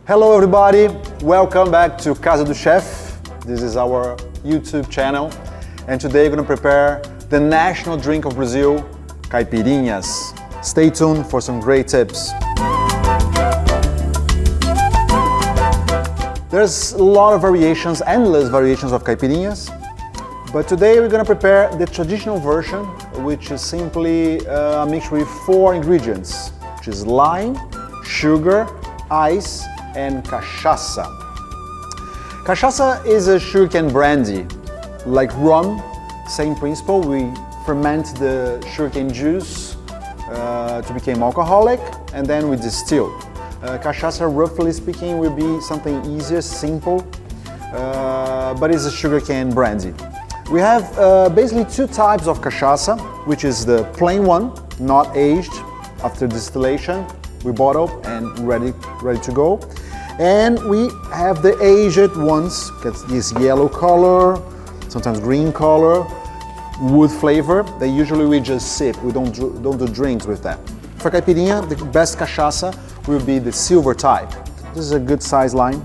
Hello everybody, welcome back to Casa do Chef. This is our YouTube channel and today we're going to prepare the national drink of Brazil, Caipirinhas. Stay tuned for some great tips. There's a lot of variations, endless variations of Caipirinhas, but today we're going to prepare the traditional version, which is simply a mixture with 4 ingredients, which is lime, sugar, ice, and cachaça. Cachaça is a sugarcane brandy, like rum, same principle. We ferment the sugarcane juice to become alcoholic, and then we distill. Cachaça, roughly speaking, will be something easier, simple, but it's a sugarcane brandy. We have basically 2 types of cachaça, which is the plain one, not aged, after distillation. We bottle and ready to go. And we have the aged ones, get this yellow color, sometimes green color, wood flavor. They usually we just sip, we don't do drinks with them. For caipirinha, the best cachaça will be the silver type. This is a good size lime.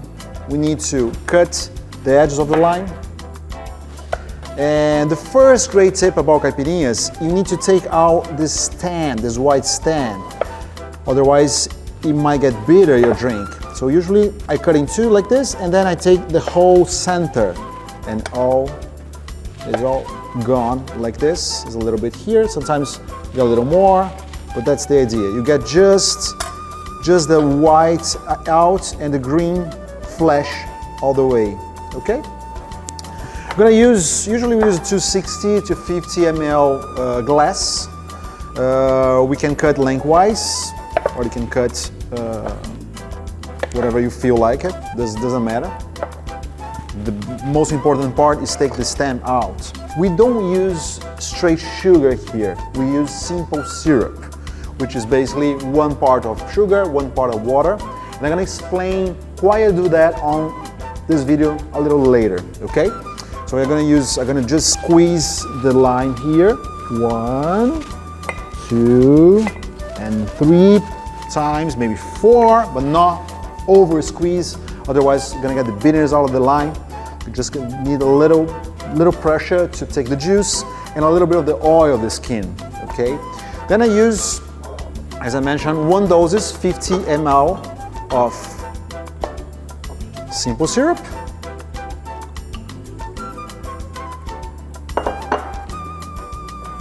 We need to cut the edges of the lime. And the first great tip about caipirinhas, you need to take out this stand, this white stand. Otherwise, it might get bitter, your drink. So usually I cut in 2 like this, and then I take the whole center, and it's all gone like this. There's a little bit here, sometimes you get a little more, but that's the idea. You get just the white out and the green flesh all the way, okay? I'm gonna usually we use a 260 to 50 ml glass. We can cut lengthwise, or you can cut whatever you feel like it, doesn't matter. The most important part is take the stem out. We don't use straight sugar here, we use simple syrup, which is basically 1 part of sugar, 1 part of water. And I'm gonna explain why I do that on this video a little later, okay? So I'm gonna just squeeze the lime here. 1, 2, and 3 times, maybe 4, but not over squeeze. Otherwise, you're gonna get the bitterness out of the lime. You just need a little pressure to take the juice and a little bit of the oil of the skin, okay? Then I use, as I mentioned, 1 doses, 50 ml of simple syrup.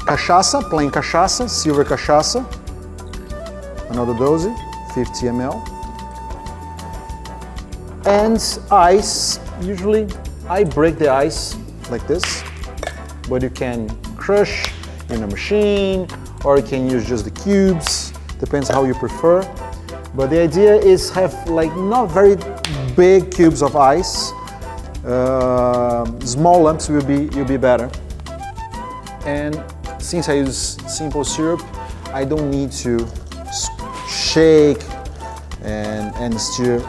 Cachaça, plain cachaça, silver cachaça. Another dose, 50 ml. And ice, usually I break the ice like this, but you can crush in a machine or you can use just the cubes, depends how you prefer. But the idea is have like not very big cubes of ice, small lumps will be better. And since I use simple syrup, I don't need to shake and stir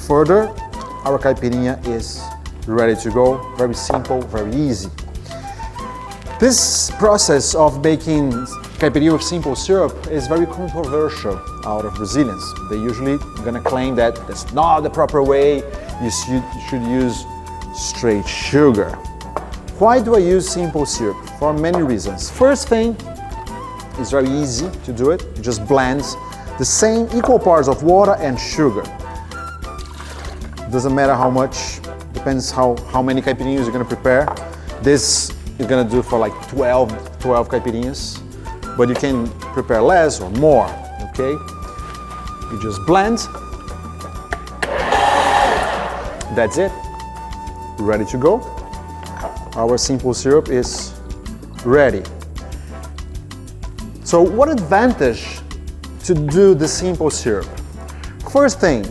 further. Our caipirinha is ready to go. Very simple, very easy. This process of making caipirinha with simple syrup is very controversial out of Brazilians. They usually gonna claim that that's not the proper way. You should use straight sugar. Why do I use simple syrup? For many reasons. First thing, it's very easy to do it. You just blend the same equal parts of water and sugar. Doesn't matter how much, depends how many caipirinhas you're gonna prepare. This you're gonna do for like 12 caipirinhas, but you can prepare less or more, okay? You just blend. That's it, ready to go. Our simple syrup is ready. So what advantage to do the simple syrup? First thing,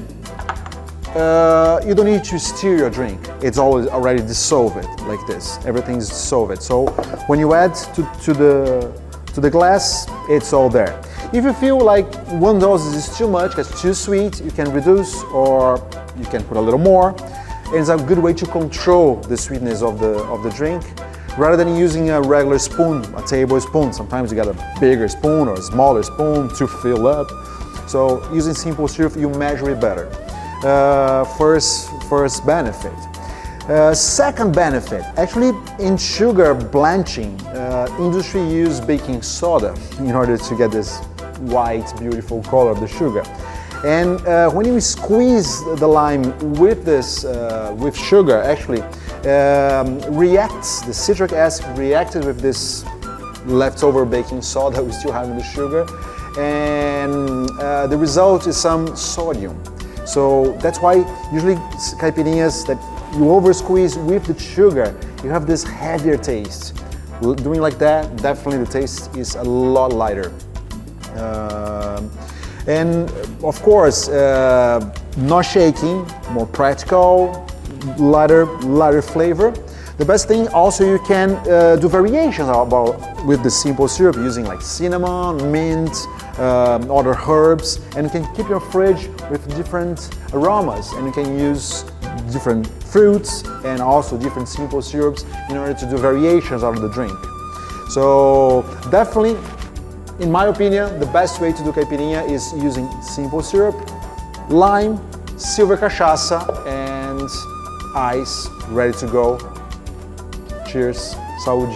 you don't need to stir your drink. It's already dissolved like this. Everything is dissolved. So when you add to the glass, it's all there. If you feel like 1 dose is too much, it's too sweet, you can reduce or you can put a little more. It's a good way to control the sweetness of the drink rather than using a regular spoon, a tablespoon. Sometimes you got a bigger spoon or a smaller spoon to fill up. So using simple syrup, you measure it better. first benefit. Second benefit, actually in sugar blanching, industry use baking soda in order to get this white, beautiful color of the sugar. And when you squeeze the lime with this, with sugar, actually reacts, the citric acid reacted with this leftover baking soda we still have in the sugar, and the result is some sodium. So that's why usually caipirinhas that you over squeeze with the sugar, you have this heavier taste. Doing like that, definitely the taste is a lot lighter. And of course, not shaking, more practical, lighter flavor. The best thing also, you can do variations with the simple syrup using like cinnamon, mint, other herbs, and you can keep your fridge with different aromas, and you can use different fruits and also different simple syrups in order to do variations of the drink. So definitely, in my opinion, the best way to do caipirinha is using simple syrup, lime, silver cachaça, and ice ready to go. Cheers, saúde!